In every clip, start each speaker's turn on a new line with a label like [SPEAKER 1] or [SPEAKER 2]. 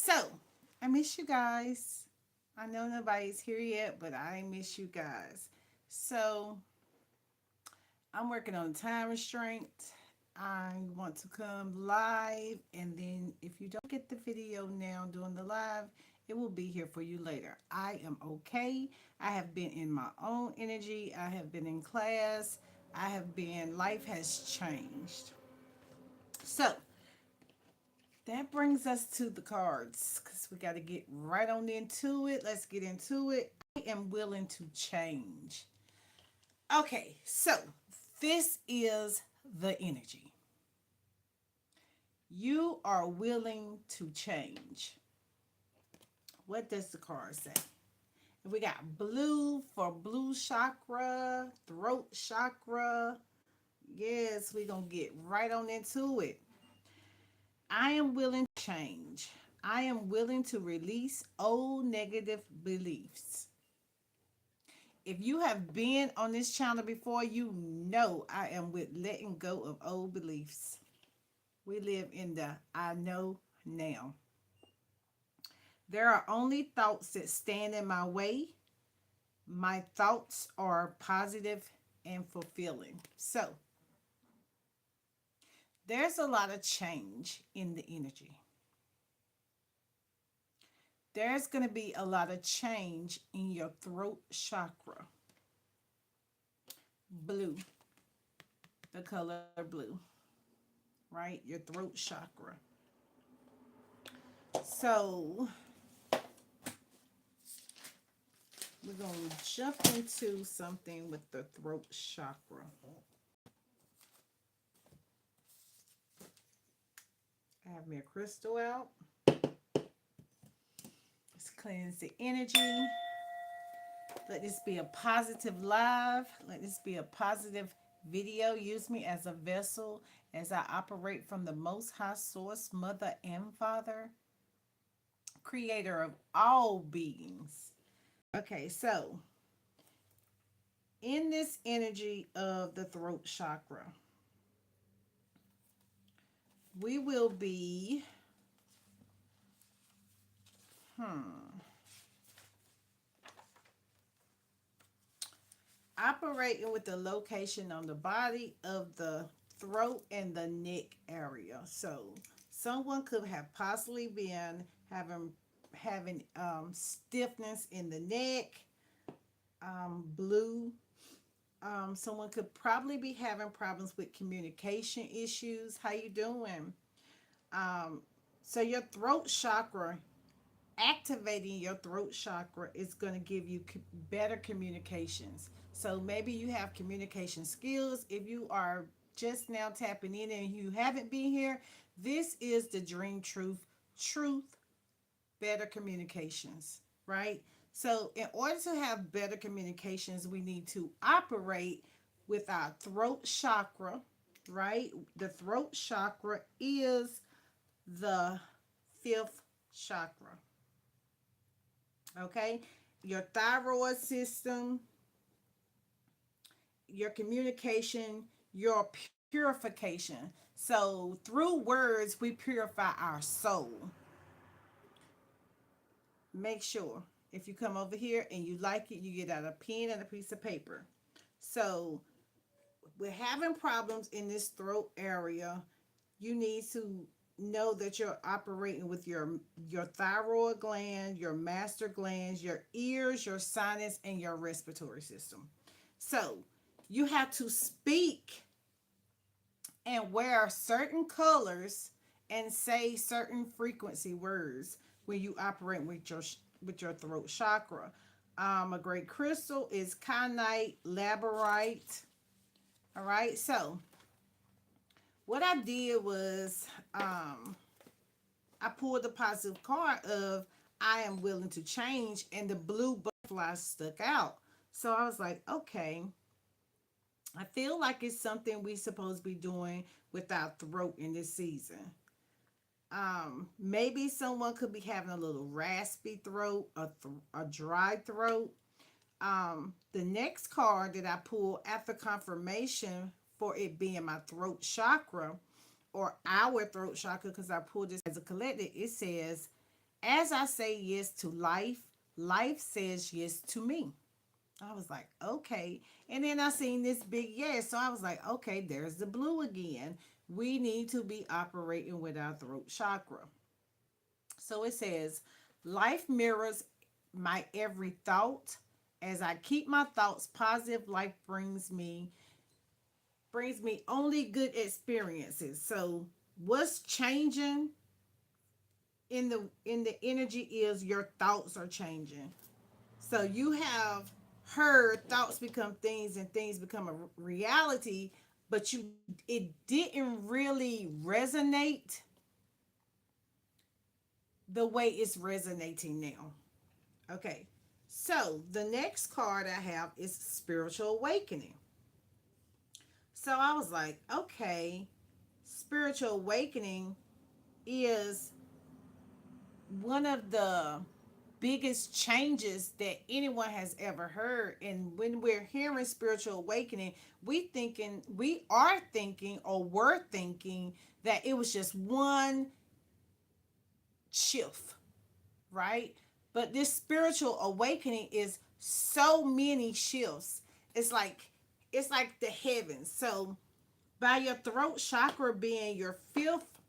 [SPEAKER 1] So, I miss you guys. I know nobody's here yet, but I miss you guys. So, I'm working on time restraint. I want to come live, and then if you don't get the video now during the live, it will be here for you later. I am okay. I have been in my own energy. I have been in class. Life has changed. So, that brings us to the cards because we got to get right on into it. Let's get into it. I am willing to change. Okay, so this is the energy. You are willing to change. What does the card say? We got blue for blue chakra, throat chakra. Yes, we're going to get right on into it. I am willing to change. I am willing to release old negative beliefs. If you have been on this channel before, you know I am with letting go of old beliefs. We live in the I know now. There are only thoughts that stand in my way. My thoughts are positive and fulfilling. So, there's a lot of change in the energy. There's going to be a lot of change in your throat chakra. Blue, the color blue, right? Your throat chakra. So, we're going to jump into something with the throat chakra. I have me a crystal out. Let's cleanse the energy. Let this be a positive live. Let this be a positive video. Use me as a vessel as I operate from the Most High Source, Mother and Father, Creator of all beings. Okay, so in this energy of the throat chakra, we will be operating with the location on the body of the throat and the neck area. So someone could have possibly been having stiffness in the neck, blue. Someone could probably be having problems with communication issues. How you doing? Um, so your throat chakra, activating your throat chakra is going to give you better communications. So maybe you have communication skills. If you are just now tapping in and you haven't been here, this is the dream truth, better communications, right? So in order to have better communications, we need to operate with our throat chakra, right? The throat chakra is the fifth chakra. Okay, your thyroid system, your communication, your purification. So through words we purify our soul. Make sure if you come over here and you like it, you get out a pen and a piece of paper. So we're having problems in this throat area. You need to know that you're operating with your thyroid gland, your master glands, your ears, your sinus, and your respiratory system. So you have to speak and wear certain colors and say certain frequency words when you operate with your throat chakra. A great crystal is kyanite, labradorite. All right, so what I did was I pulled the positive card of I am willing to change, and the blue butterfly stuck out. So I was like, okay, I feel like it's something we supposed to be doing with our throat in this season. Maybe someone could be having a little raspy throat, a dry throat. The next card that I pulled after confirmation for it being my throat chakra or our throat chakra, because I pulled this as a collective, it says As I say yes to life, life says yes to me. I was like, okay. And then I seen this big yes. So I was like, okay, there's the blue again. We need to be operating with our throat chakra. So it says, life mirrors my every thought. As I keep my thoughts positive, life brings me only good experiences. So what's changing in the energy is your thoughts are changing. So you have heard thoughts become things and things become a reality, but it didn't really resonate the way it's resonating now. Okay. So the next card I have is spiritual awakening. So I was like, okay, spiritual awakening is one of the biggest changes that anyone has ever heard. And when we're hearing spiritual awakening, we are thinking or were thinking that it was just one shift, right? But this spiritual awakening is so many shifts. It's like it's like the heavens. So by your throat chakra being your fifth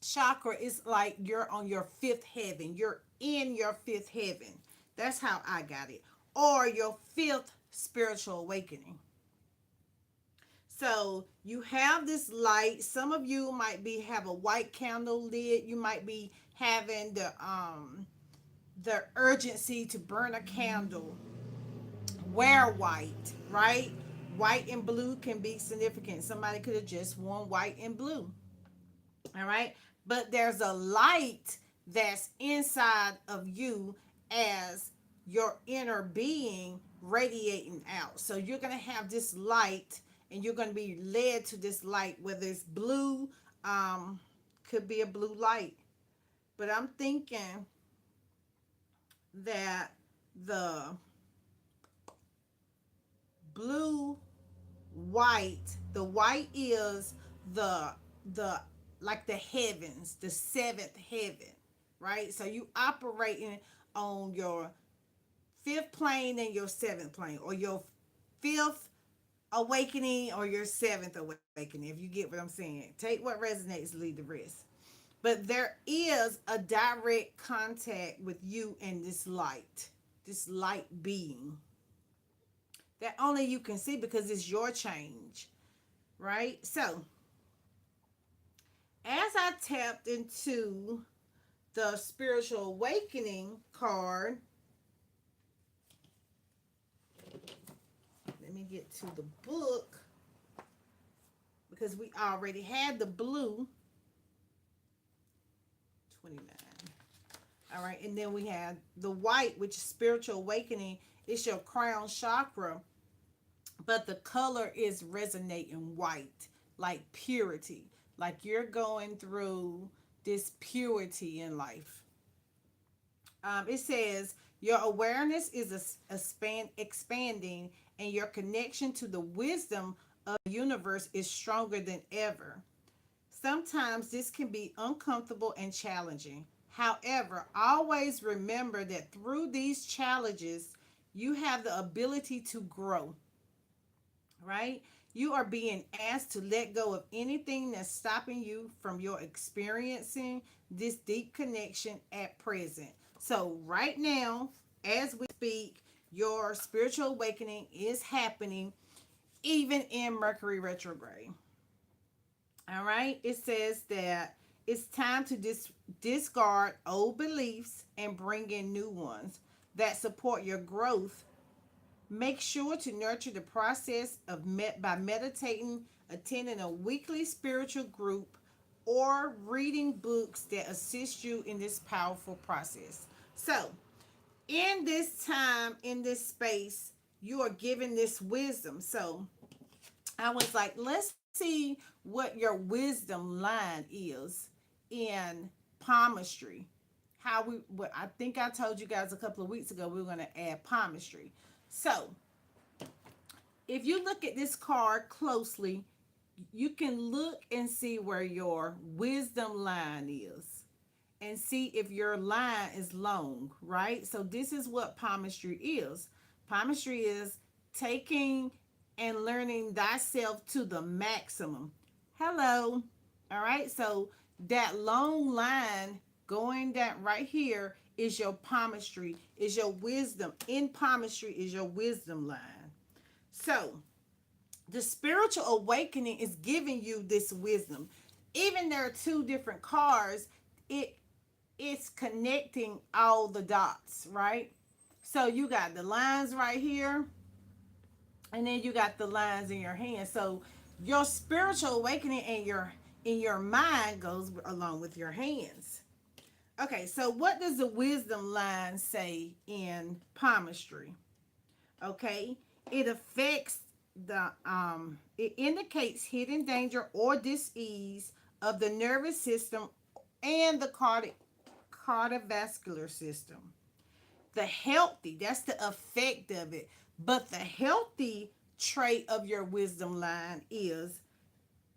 [SPEAKER 1] chakra, is like you're on your fifth heaven. You're in your fifth heaven. That's how I got it. Or your fifth spiritual awakening. So you have this light. Some of you might be have a white candle lit. You might be having the urgency to burn a candle. Wear white, right? White and blue can be significant. Somebody could have just worn white and blue. All right. But there's a light that's inside of you as your inner being radiating out. So you're going to have this light and you're going to be led to this light, whether it's blue, um, could be a blue light. But I'm thinking that the blue the white is the the like the heavens, the seventh heaven, right? So you operating on your fifth plane and your seventh plane, or your fifth awakening or your seventh awakening, if you get what I'm saying. Take what resonates, leave the rest. But there is a direct contact with you and this light being that only you can see because it's your change, right? So as I tapped into the spiritual awakening card, let me get to the book because we already had the blue 29. All right, and then we had the white, which is spiritual awakening. It's your crown chakra, but the color is resonating white, like purity, like you're going through this purity in life. It says your awareness is expanding, and your connection to the wisdom of the universe is stronger than ever. Sometimes this can be uncomfortable and challenging. However, always remember that through these challenges, you have the ability to grow, right? You are being asked to let go of anything that's stopping you from your experiencing this deep connection at present. So, right now, as we speak, your spiritual awakening is happening even in Mercury retrograde. All right. It says that it's time to discard old beliefs and bring in new ones that support your growth. Make sure to nurture the process by meditating, attending a weekly spiritual group, or reading books that assist you in this powerful process. So, in this time, in this space, you are given this wisdom. So, I was like, let's see what your wisdom line is in palmistry. I think I told you guys a couple of weeks ago we were going to add palmistry. So, if you look at this card closely, you can look and see where your wisdom line is. and see if your line is long, right? So this is what palmistry is. Palmistry is taking and learning thyself to the maximum. Hello. All right. So that long line going that right here is your palmistry, is your wisdom. In palmistry is your wisdom line. So the spiritual awakening is giving you this wisdom. Even there are two different cards, it's connecting all the dots, right? So you got the lines right here, and then you got the lines in your hand. So your spiritual awakening in your mind goes along with your hands. Okay, so what does the wisdom line say in palmistry? Okay, it affects it indicates hidden danger or dis-ease of the nervous system and the cardiovascular system. The healthy, that's the effect of it. But the healthy trait of your wisdom line is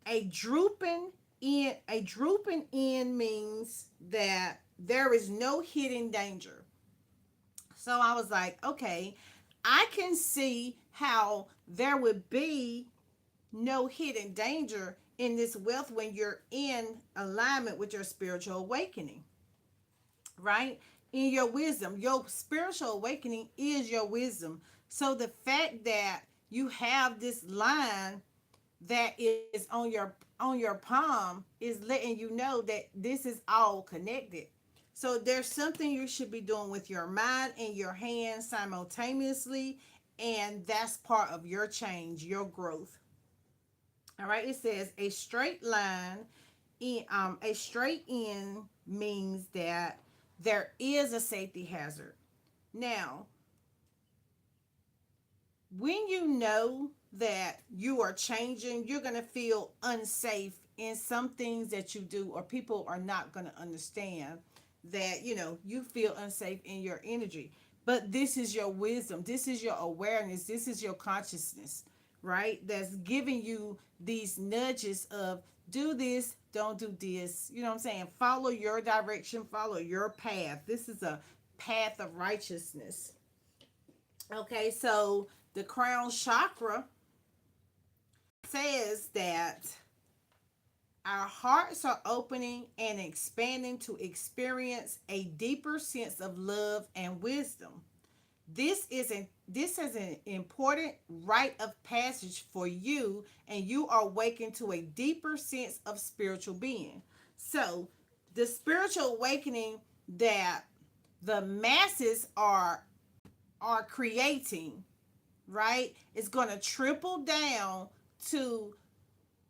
[SPEAKER 1] a drooping in. A drooping in means that there is no hidden danger. So I was like, okay, I can see how there would be no hidden danger in this wealth when you're in alignment with your spiritual awakening, right? In your wisdom, your spiritual awakening is your wisdom. So the fact that you have this line that is on your palm is letting you know that this is all connected. So there's something you should be doing with your mind and your hands simultaneously, and that's part of your change, your growth. All right, it says a straight line in a straight in means that there is a safety hazard. Now, when you know that you are changing, you're going to feel unsafe in some things that you do, or people are not going to understand that, you feel unsafe in your energy. But this is your wisdom, this is your awareness, this is your consciousness, right? That's giving you these nudges of do this, don't do this. You know what I'm saying? Follow your direction, follow your path. This is a path of righteousness. Okay, so the crown chakra says that our hearts are opening and expanding to experience a deeper sense of love and wisdom. This is an important rite of passage for you, and you are awakened to a deeper sense of spiritual being. So, the spiritual awakening that the masses are creating, right? It's going to triple down to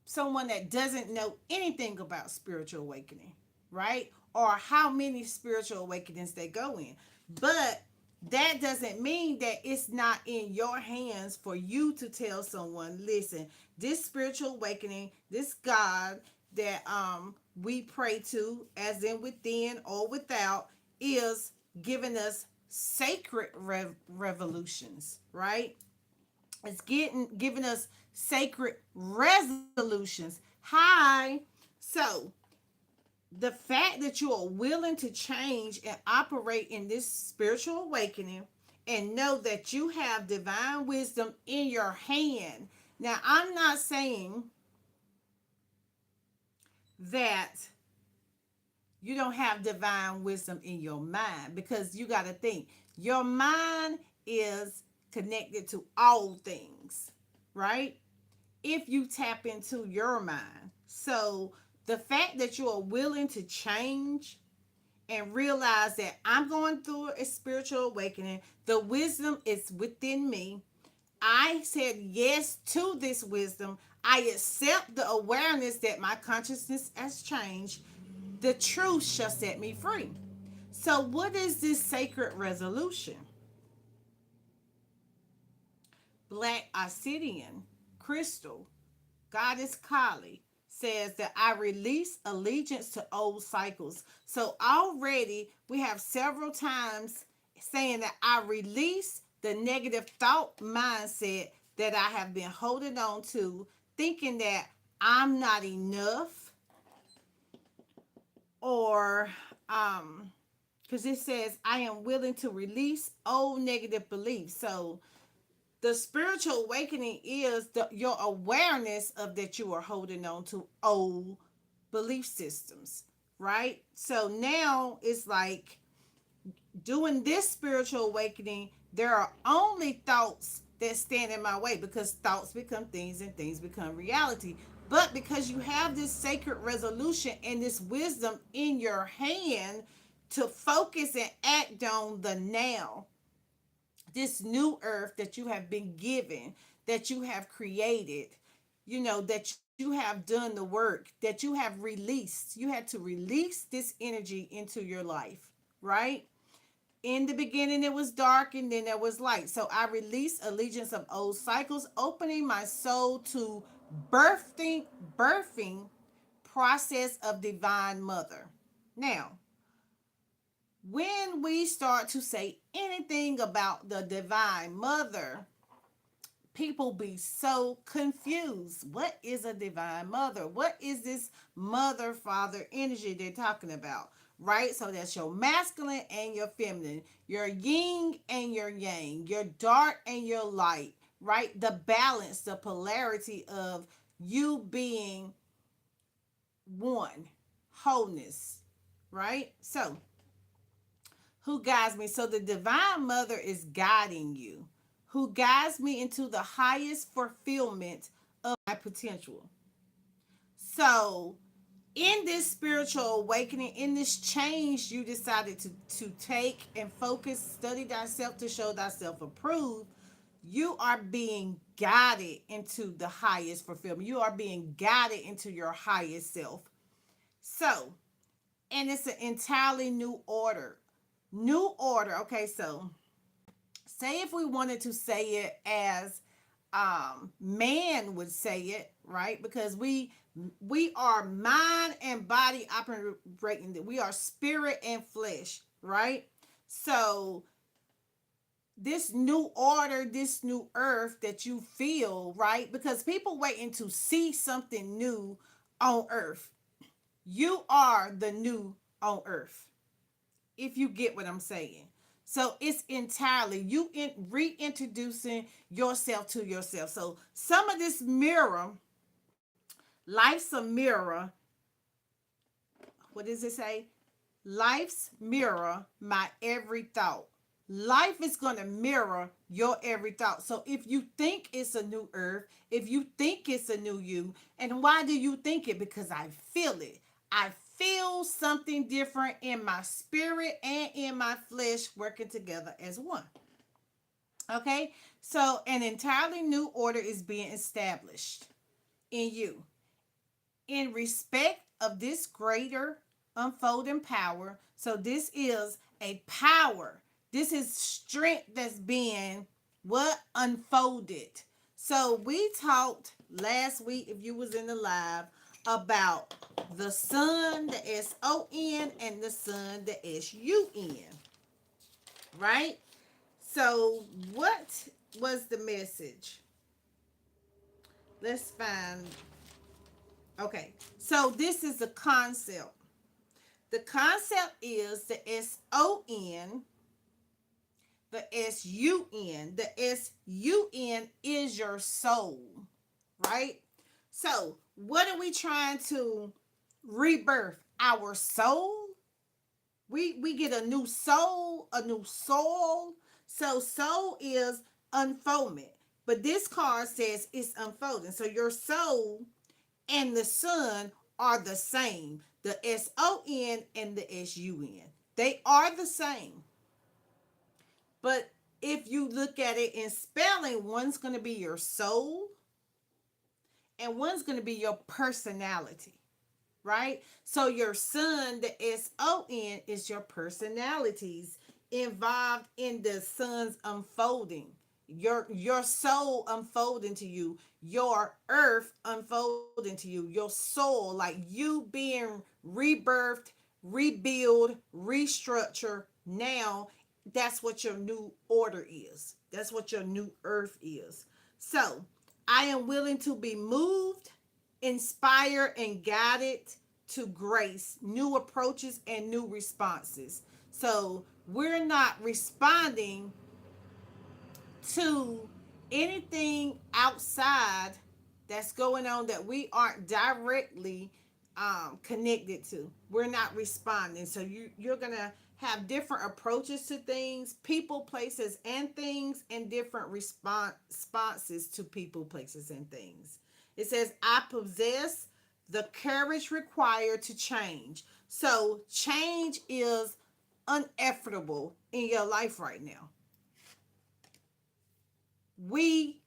[SPEAKER 1] someone that doesn't know anything about spiritual awakening, right? Or how many spiritual awakenings they go in. But that doesn't mean that it's not in your hands for you to tell someone, listen, this spiritual awakening, this God that we pray to, as in within or without, is giving us sacred revolutions, right? It's giving us sacred resolutions. Hi. So the fact that you are willing to change and operate in this spiritual awakening and know that you have divine wisdom in your hand. Now, I'm not saying that you don't have divine wisdom in your mind, because you got to think your mind is connected to all things, right? If you tap into your mind. So the fact that you are willing to change and realize that I'm going through a spiritual awakening, the wisdom is within me. I said yes to this wisdom. I accept the awareness that my consciousness has changed. The truth shall set me free. So, what is this sacred resolution? Black obsidian crystal, Goddess Kali, says that I release allegiance to old cycles. So already we have several times saying that I release the negative thought mindset that I have been holding on to, thinking that I'm not enough, or because it says, I am willing to release old negative beliefs. So the spiritual awakening is your awareness of that you are holding on to old belief systems, right? So now it's like doing this spiritual awakening, there are only thoughts that stand in my way, because thoughts become things and things become reality. But because you have this sacred resolution and this wisdom in your hand to focus and act on the now, this new earth that you have been given, that you have created, that you have done the work, that you have released. You had to release this energy into your life, right? In the beginning, it was dark and then there was light. So I release allegiance of old cycles, opening my soul to birthing process of divine mother. Now, when we start to say anything about the divine mother, people be so confused. What is a divine mother? What is this mother father energy they're talking about? Right? So that's your masculine and your feminine, your yin and your yang, your dark and your light, right? The balance, the polarity of you being one, wholeness, right? So, who guides me? So, the divine mother is guiding you, who guides me into the highest fulfillment of my potential. So, in this spiritual awakening, in this change you decided to take and focus, study thyself to show thyself approved, you are being guided into the highest fulfillment. You are being guided into your highest self. So, and it's an entirely new order. New order. Okay, so say if we wanted to say it as man would say it, right? Because we are mind and body operating, we are spirit and flesh, right? So this new order, this new earth that you feel, right? Because people waiting to see something new on earth. You are the new on earth, if you get what I'm saying. So it's entirely you reintroducing yourself to yourself. So some of this mirror, life's a mirror. What does it say? Life's mirror, my every thought. Life is going to mirror your every thought. So if you think it's a new earth, if you think it's a new you, and why do you think it? Because I feel it. I feel something different in my spirit and in my flesh working together as one. Okay? So an entirely new order is being established in you in respect of this greater unfolding power. So this is a power. This is strength that's being what unfolded. So we talked last week, if you was in the live, about the sun, the SON, and the sun, the SUN. Right? So what was the message? Let's find. Okay. So this is the concept. The concept is the SON, the SUN. The SUN is your soul, right? So, what are we trying to rebirth? Our soul? We get a new soul, a new soul. So, soul is unfoldment. But this card says it's unfolding. So, your soul and the sun are the same. The SON and the SUN. They are the same. But if you look at it in spelling, one's going to be your soul and one's going to be your personality, right? So your sun, the SON, is your personalities involved in the sun's unfolding. Your soul unfolding to you, your earth unfolding to you, your soul, like you being rebirthed, rebuild, restructure now. That's what your new order is. That's what your new earth is. So I am willing to be moved, inspired, and guided to grace, new approaches, and new responses. So we're not responding to anything outside that's going on that we aren't directly connected to. We're not responding. So you're gonna have different approaches to things, people, places, and things, and different responses to people, places, and things. It says, I possess the courage required to change. So change is uneffortable in your life right now. We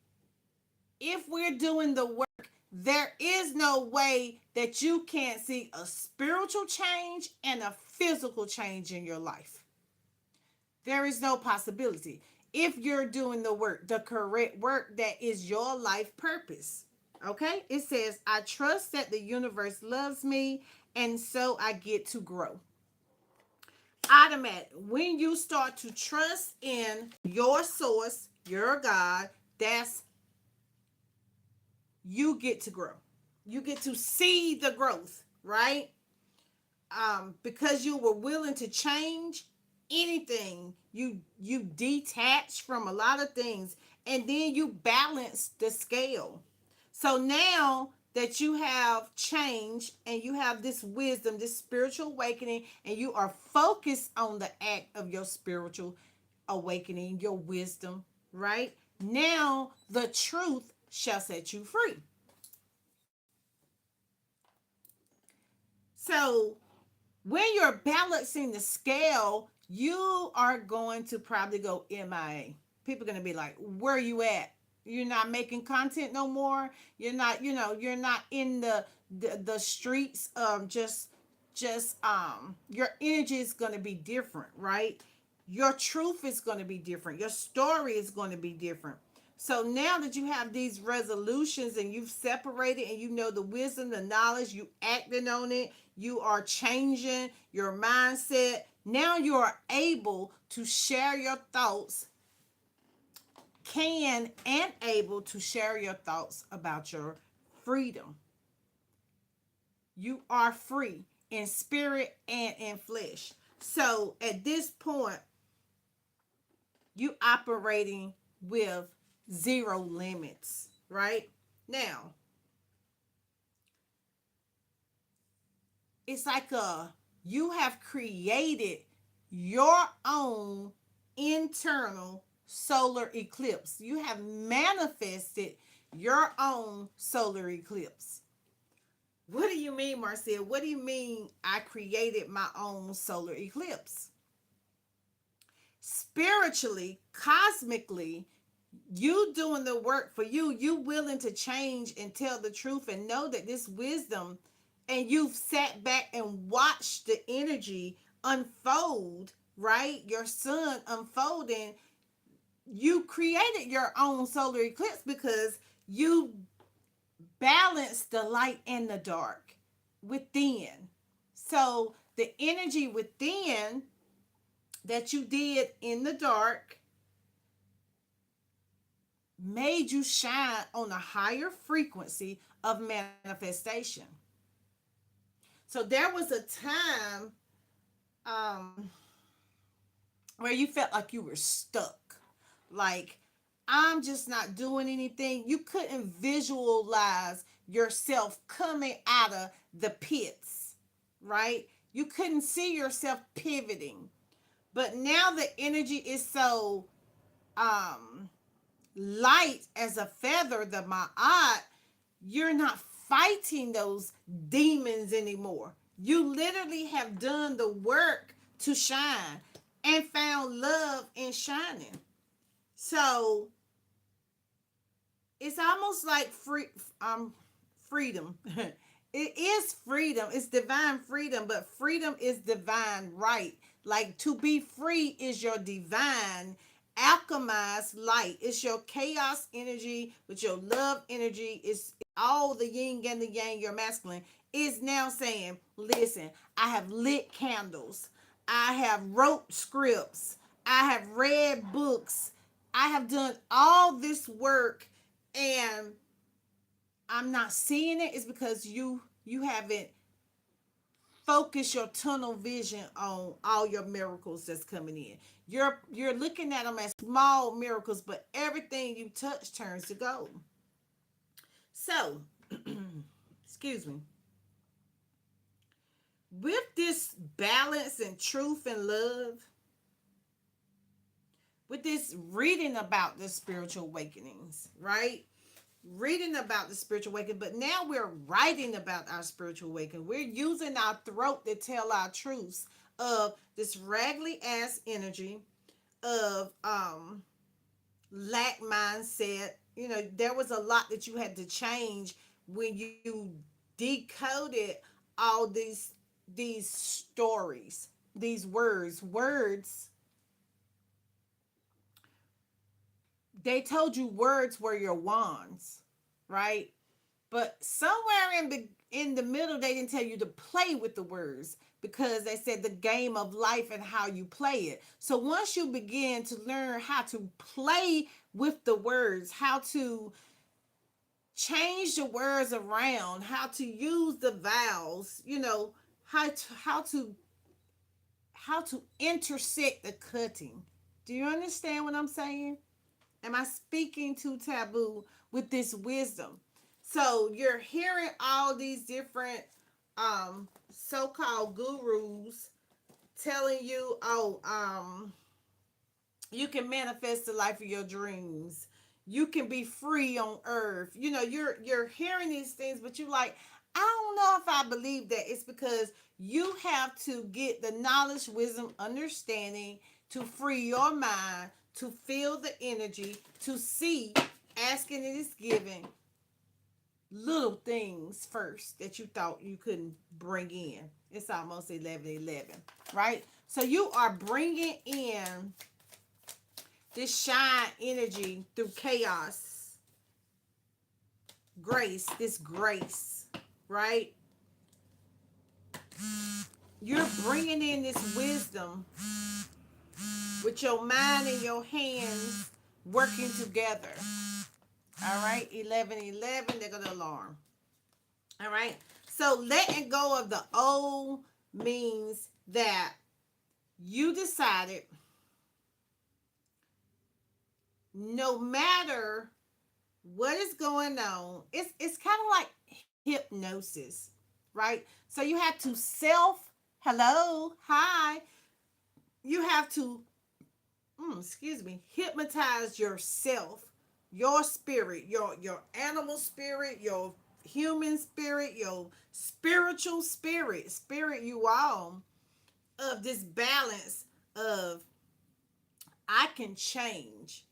[SPEAKER 1] If we're doing the work, there is no way that you can't see a spiritual change and a physical change in your life. There is no possibility. If you're doing the work, the correct work that is your life purpose. Okay? It says, I trust that the universe loves me, and so I get to grow. Automatic. When you start to trust in your source, your God, that's you get to grow. You get to see the growth, right? Because you were willing to change anything, you detach from a lot of things, and then you balance the scale. So now that you have changed and you have this wisdom, this spiritual awakening, and you are focused on the act of your spiritual awakening, your wisdom, right? Now the truth shall set you free. So when you're balancing the scale, you are going to probably go MIA. People are going to be like, where are you at? You're not making content no more. You're not, you're not in the streets of just your energy is going to be different, right? Your truth is going to be different. Your story is going to be different. So now that you have these resolutions and you've separated and you know the wisdom, the knowledge, you acting on it, you are changing your mindset. Now you are able to share your thoughts, able to share your thoughts about your freedom. You are free in spirit and in flesh. So at this point, you operating with zero limits, right? Now, it's like you have created your own internal solar eclipse. You have manifested your own solar eclipse. What do you mean, Marcel? What do you mean I created my own solar eclipse? Spiritually, cosmically, you doing the work for you willing to change and tell the truth and know that this wisdom, and you've sat back and watched the energy unfold, right? Your sun unfolding. You created your own solar eclipse because you balance the light and the dark within. So the energy within that you did in the dark made you shine on a higher frequency of manifestation. So there was a time where you felt like you were stuck. Like, I'm just not doing anything. You couldn't visualize yourself coming out of the pits, right? You couldn't see yourself pivoting. But now the energy is so light as a feather, the ma'at, you're not fighting those demons anymore. You literally have done the work to shine and found love in shining. So it's almost like freedom. It is freedom. It's divine freedom, but freedom is divine right. Like, to be free is your divine alchemized light. It's your chaos energy with your love energy. It's all the yin and the yang, your masculine, is now saying, listen, I have lit candles. I have wrote scripts. I have read books. I have done all this work, and I'm not seeing it. Is because you haven't focus your tunnel vision on all your miracles that's coming in. You're looking at them as small miracles, but everything you touch turns to gold. So, excuse me. With this balance and truth and love, with this reading about the spiritual awakenings, right? Reading about the spiritual awakening, but now we're writing about our spiritual awakening. We're using our throat to tell our truths of this raggedy ass energy of lack mindset. You know, there was a lot that you had to change when you decoded all these stories, these words. They told you words were your wands, right? But somewhere in the middle, they didn't tell you to play with the words, because they said the game of life and how you play it. So once you begin to learn how to play with the words, how to change the words around, how to use the vowels, you know, how to intersect the cutting. Do you understand what I'm saying? Am I speaking to taboo with this wisdom? So you're hearing all these different so-called gurus telling you, oh, you can manifest the life of your dreams. You can be free on earth. You know, you're hearing these things, but you like, I don't know if I believe that. It's because you have to get the knowledge, wisdom, understanding to free your mind, to feel the energy, to see, asking it is given, little things first that you thought you couldn't bring in. It's almost 11:11, right? So you are bringing in this shine energy through chaos, grace, right? You're bringing in this wisdom with your mind and your hands working together. All right, 11:11. There go the alarm. All right. So letting go of the old means that you decided, no matter what is going on, it's kind of like hypnosis, right? So you have to hello, hi. You have to, excuse me, hypnotize yourself, your spirit, your animal spirit, your human spirit, your spiritual spirit you all, of this balance of, I can change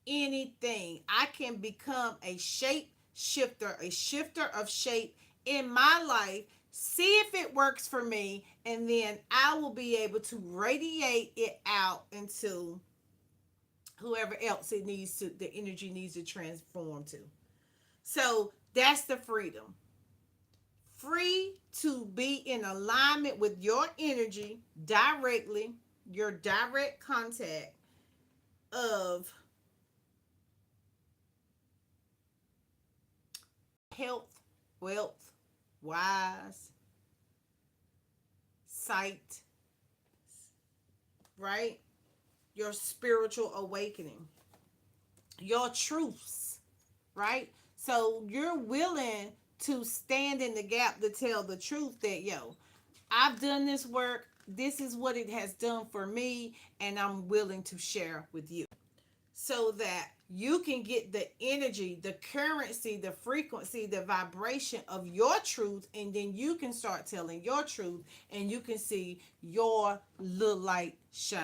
[SPEAKER 1] anything. I can become a shape shifter, a shifter of shape in my life. See if it works for me, and then I will be able to radiate it out into whoever else the energy needs to transform to. So that's the freedom. Free to be in alignment with your energy directly, your direct contact of health, wealth, wise, sight, right? Your spiritual awakening, your truths, right? So you're willing to stand in the gap to tell the truth that, yo, I've done this work. This is what it has done for me, and I'm willing to share with you, so that you can get the energy, the currency, the frequency, the vibration of your truth, and then you can start telling your truth, and you can see your little light shine.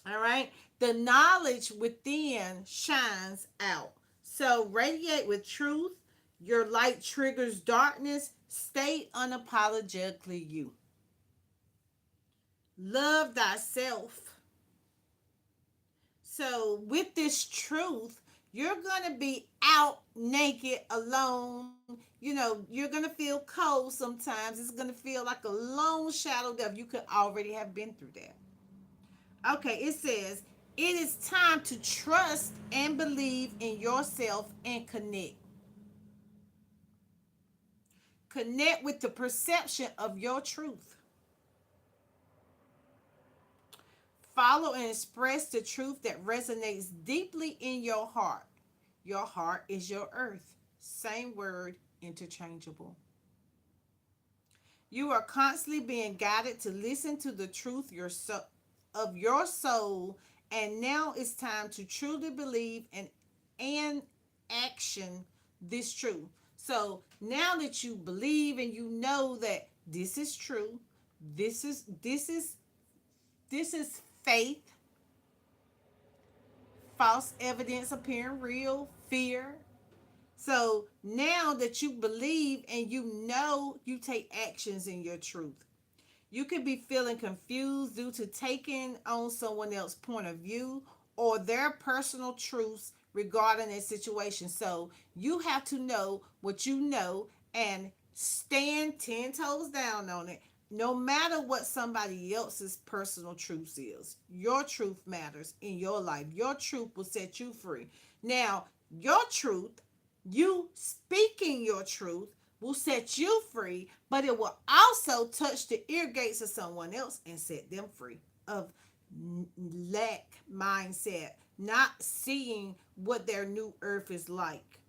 [SPEAKER 1] All right? The knowledge within shines out. So radiate with truth. Your light triggers darkness. Stay unapologetically you. Love thyself. So with this truth, you're going to be out naked, alone. You know, you're going to feel cold sometimes. It's going to feel like a long shadow that you could already have been through that. Okay, it says, it is time to trust and believe in yourself and connect. Connect with the perception of your truth. Follow and express the truth that resonates deeply in your heart. Your heart is your earth. Same word, interchangeable. You are constantly being guided to listen to the truth of your soul, and now it's time to truly believe and action this truth. So now that you believe and you know that this is true, this is faith, false evidence appearing real, fear. So now that you believe and you know, you take actions in your truth. You could be feeling confused due to taking on someone else's point of view or their personal truths regarding a situation. So you have to know what you know and stand 10 toes down on it. No matter what somebody else's personal truth is, your truth matters in your life. Your truth will set you free. Now, your truth, you speaking your truth, will set you free, but it will also touch the ear gates of someone else and set them free of lack mindset, not seeing what their new earth is like.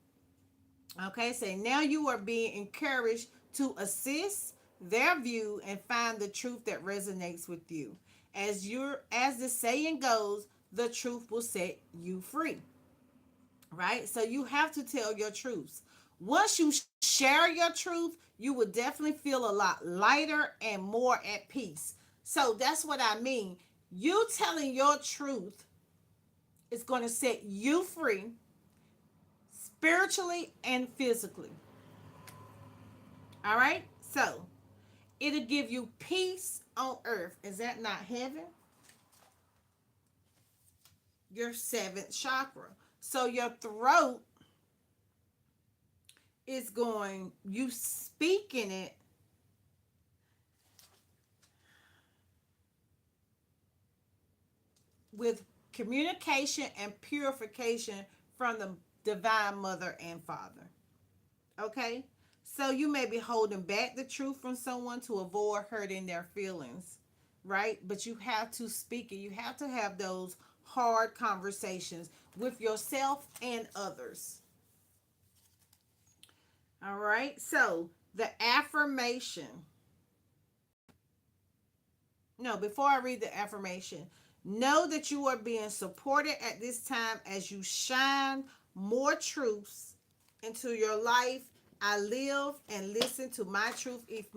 [SPEAKER 1] Okay, so now you are being encouraged to assist their view and find the truth that resonates with you. As the saying goes, the truth will set you free. Right? So you have to tell your truths. Once you share your truth, you will definitely feel a lot lighter and more at peace. So that's what I mean. You telling your truth is going to set you free spiritually and physically. All right? So it'll give you peace on earth. Is that not heaven? Your seventh chakra. So your throat is going, you speaking it with communication and purification from the divine mother and father. Okay? So you may be holding back the truth from someone to avoid hurting their feelings, right? But you have to speak it. You have to have those hard conversations with yourself and others. All right? So the affirmation. No, before I read the affirmation, know that you are being supported at this time as you shine more truths into your life. I live and listen to my truth each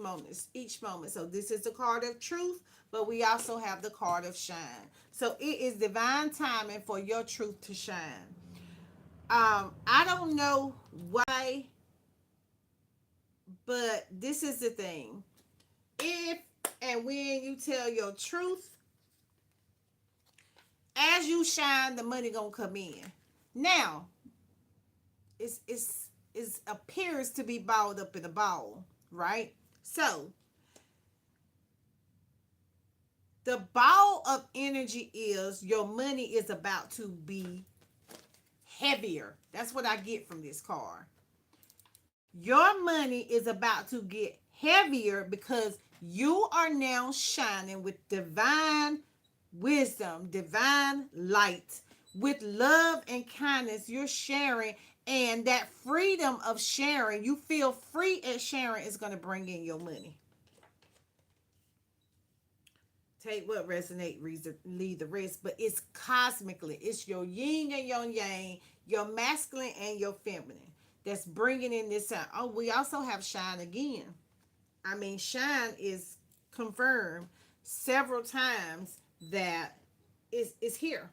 [SPEAKER 1] moment. So this is the card of truth, but we also have the card of shine. So it is divine timing for your truth to shine. I don't know why, but this is the thing. If and when you tell your truth, as you shine, the money gonna come in. Now, it appears to be balled up in a ball, right? So the ball of energy is your money is about to be heavier. That's what I get from this card. Your money is about to get heavier because you are now shining with divine wisdom, divine light, with love and kindness. You're sharing, and that freedom of sharing, you feel free at sharing, is going to bring in your money. Take what resonate, leave the rest. But it's cosmically, it's your yin and your yang, your masculine and your feminine, that's bringing in this out. Oh, we also have shine again. I mean, shine is confirmed several times that is here,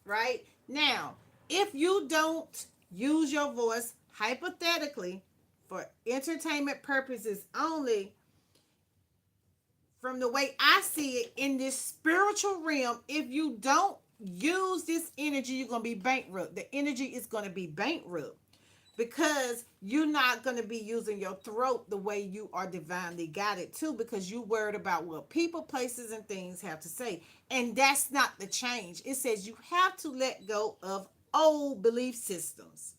[SPEAKER 1] right? Now, if you don't use your voice, hypothetically, for entertainment purposes only, from the way I see it in this spiritual realm, if you don't use this energy, you're going to be bankrupt. The energy is going to be bankrupt because you're not going to be using your throat the way you are divinely guided to, because you worried about what people, places, and things have to say. And that's not the change. It says you have to let go of old belief systems.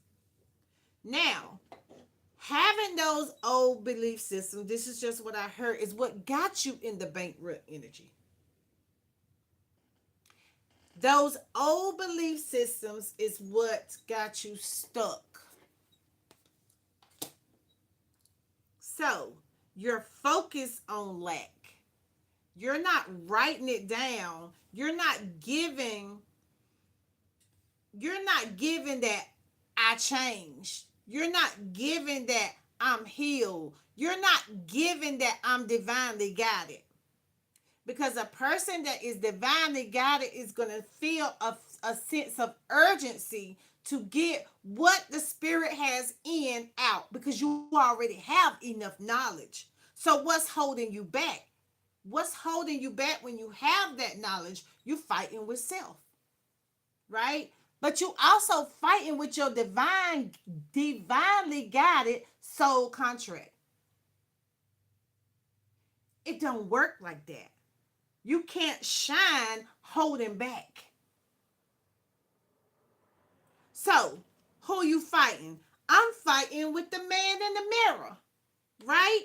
[SPEAKER 1] Now, Having those old belief systems, this is just what I heard, is what got you in the bankrupt energy. Those old belief systems is what got you stuck. So you're focused on lack. You're not writing it down. You're not giving that I changed. You're not giving that I'm healed. You're not giving that I'm divinely guided. Because a person that is divinely guided is going to feel a sense of urgency to get what the spirit has in out, because you already have enough knowledge. So what's holding you back? What's holding you back when you have that knowledge? You're fighting with self, right? But you also fighting with your divinely guided soul contract. It don't work like that. You can't shine holding back. So, who you fighting? I'm fighting with the man in the mirror, right?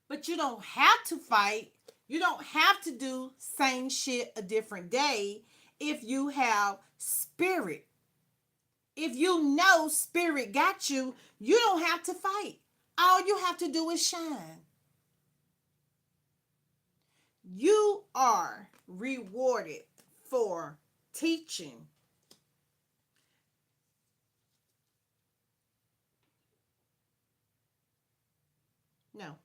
[SPEAKER 1] But you don't have to fight. You don't have to do same shit a different day if you have spirit. If you know spirit got you, you don't have to fight. All you have to do is shine. You are rewarded for teaching. No,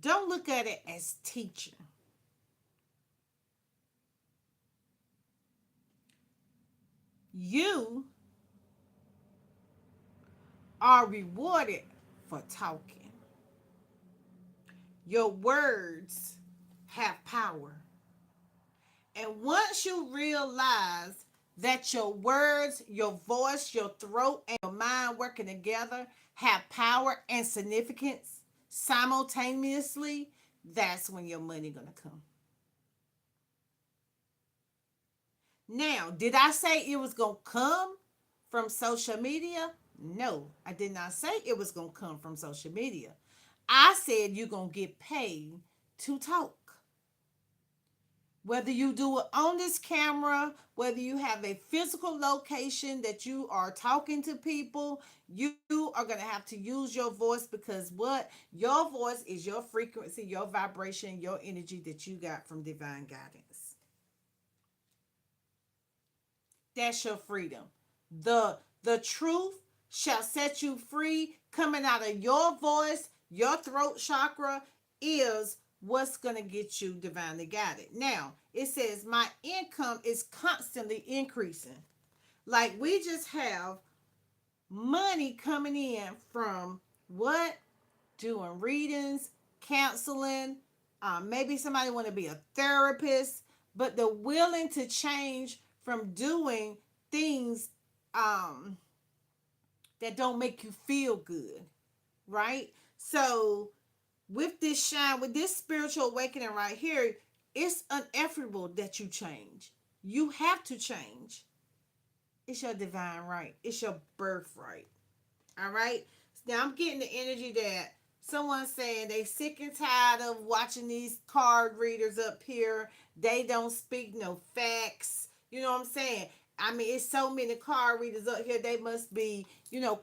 [SPEAKER 1] don't look at it as teaching. You are rewarded for talking. Your words have power. And once you realize that your words, your voice, your throat, and your mind working together have power and significance simultaneously, that's when your money gonna come. Now, did I say it was gonna come from social media? No, I did not say it was gonna come from social media. I said you're gonna get paid to talk. Whether you do it on this camera, whether you have a physical location that you are talking to people, you are going to have to use your voice, because what? Your voice is your frequency, your vibration, your energy that you got from divine guidance. That's your freedom. The truth shall set you free. Coming out of your voice, your throat chakra, is what's going to get you divinely guided. Now, it says my income is constantly increasing. Like, we just have money coming in from what? Doing readings, counseling, maybe somebody want to be a therapist, but they're willing to change from doing things um, that don't make you feel good, right? So with this shine, with this spiritual awakening right here, it's inevitable that you change. You have to change. It's your divine right. It's your birthright. All right. Now I'm getting the energy that someone's saying they sick and tired of watching these card readers up here. They don't speak no facts. You know what I'm saying? I mean, it's so many card readers up here. They must be,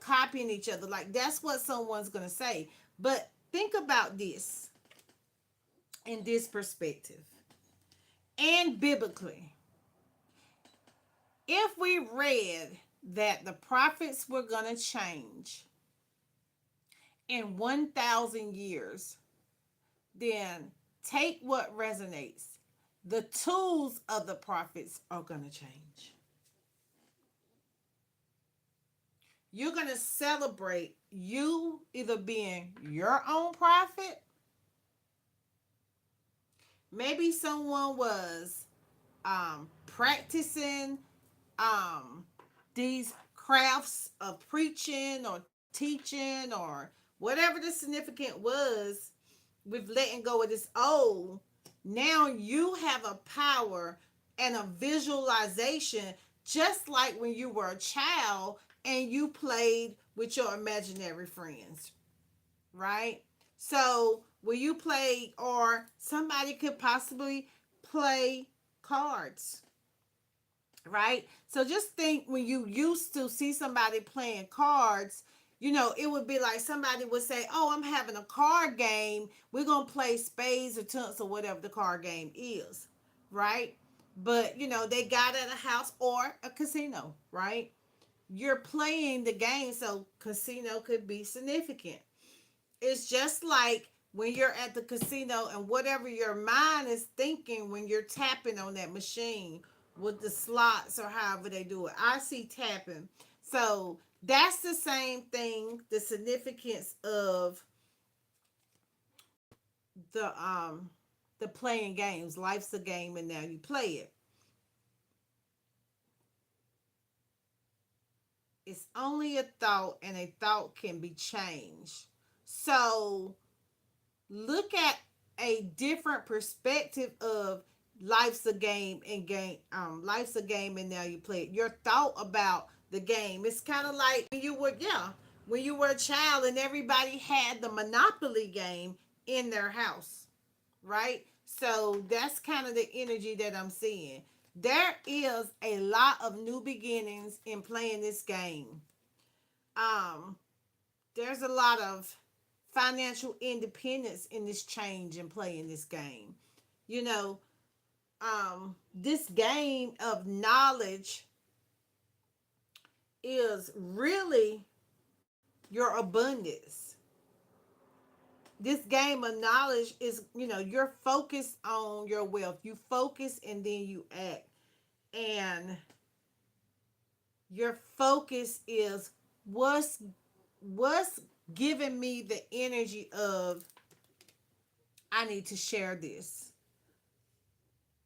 [SPEAKER 1] copying each other. Like, that's what someone's gonna say. But think about this in this perspective and biblically. If we read that the prophets were gonna change in 1,000 years, then take what resonates. The tools of the prophets are going to change. You're going to celebrate you either being your own prophet. Maybe someone was practicing these crafts of preaching or teaching or whatever the significant was with letting go of this old. Now you have a power and a visualization, just like when you were a child, and you played with your imaginary friends, right? So when you play, or somebody could possibly play cards, right? So just think, when you used to see somebody playing cards, it would be like somebody would say, "Oh, I'm having a card game. We're going to play spades or trumps or whatever the card game is," right? But, they got at a house or a casino, right? You're playing the game, so casino could be significant. It's just like when you're at the casino and whatever your mind is thinking when you're tapping on that machine with the slots or however they do it. I see tapping. So that's the same thing, the significance of the the playing games. Life's a game and now you play it. It's only a thought, and a thought can be changed. So look at a different perspective of life's a game, and life's a game and now you play it. Your thought about the game. It's kind of like when you were a child and everybody had the Monopoly game in their house, right? So that's kind of the energy that I'm seeing. There is a lot of new beginnings in playing this game. Um, there's a lot of financial independence in this change and playing this game. You know, this game of knowledge is really your abundance. This game of knowledge is, you're focused on your wealth. You focus and then you act. And your focus is what's giving me the energy of, I need to share this.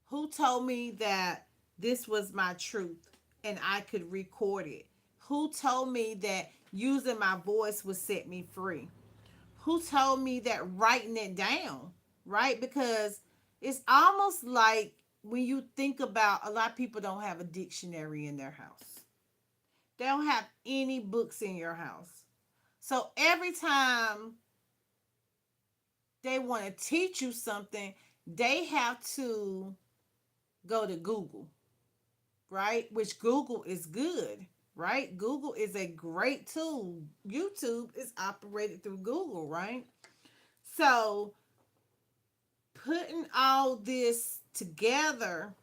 [SPEAKER 1] Who told me that this was my truth and I could record it? Who told me that using my voice would set me free? Who told me that writing it down, right? Because it's almost like, when you think about, a lot of people don't have a dictionary in their house. They don't have any books in your house. So every time they want to teach you something, they have to go to Google, right? Which Google is good, right? Google is a great tool. YouTube is operated through Google, right? So putting all this together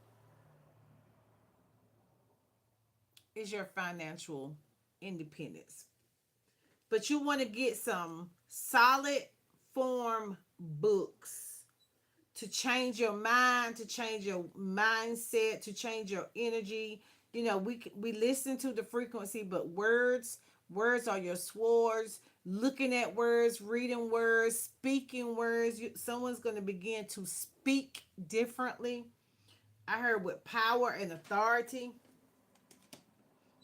[SPEAKER 1] is your financial independence. But you want to get some solid form books to change your mind, to change your mindset, to change your energy. We listen to the frequency, but words are your swords. Looking at words, reading words, speaking words. Someone's going to begin to speak differently. I heard with power and authority.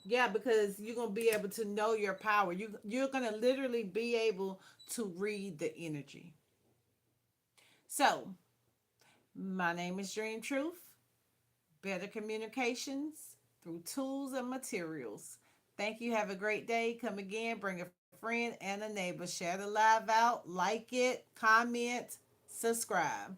[SPEAKER 1] Yeah, because you're gonna be able to know your power. You're gonna literally be able to read the energy. So, my name is Dream Truth. Better communications through tools and materials. Thank you. Have a great day. Come again. Bring a friend and a neighbor. Share the live out. Like it. Comment. Subscribe.